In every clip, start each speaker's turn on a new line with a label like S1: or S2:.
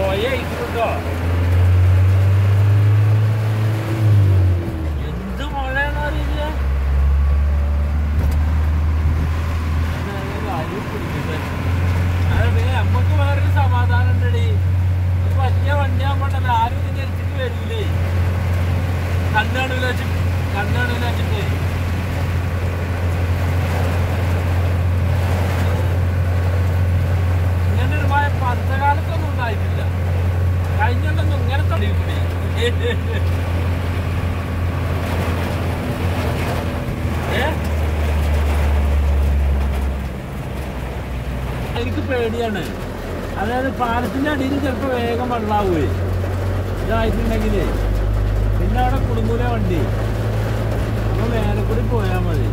S1: പോയേക്കുന്നുണ്ടോ എന്ത് മഴയാണോ അറിയില്ല. അതെ നമ്മക്ക് വേറൊരു സമാധാനം ഉണ്ടടി. വലിയ വണ്ടിയാകുമ്പോണ്ടല്ലോ ആരും ഇതിന്റെ അടുത്തേക്ക് വരൂലേ. കണ്ണാണൂല വെച്ചിട്ട് ഇങ്ങനെ ഒരു മഴ പണ്ട് കാലത്തൊന്നും ഉണ്ടായിട്ടില്ല. കഴിഞ്ഞൊന്നും ഇങ്ങനെ തടയൂടി. എനിക്ക് പേടിയാണ്. അതായത് പാലത്തിന്റെ അടിയിൽ ചിലപ്പോൾ വേഗം വെള്ളാവേ ഇതായിട്ടുണ്ടെങ്കിലേ പിന്നെ അവിടെ കുടുങ്ങൂല വണ്ടി. അപ്പൊ വേറെ കൂടി പോയാൽ മതി.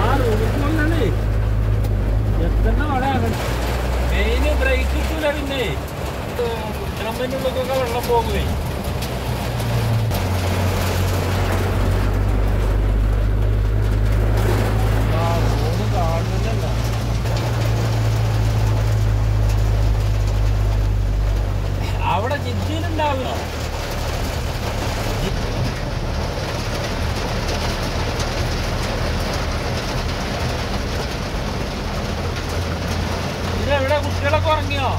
S1: ആ റൂമിൽ പോയാണേ എത്ര അവിടെ മെയിന് ബ്രേക്ക് കിട്ടൂല. പിന്നെ ഡ്രമ്മിൻ്റെ ഉള്ളിലൊക്കെ വെള്ളം പോകുവേ. അവിടെ ജിദ്ദയിലുണ്ടാവില്ല. ഇതെവിടെ കുട്ടികളൊക്കെ ഉറങ്ങിയോ?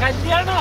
S1: കല്യാണോ?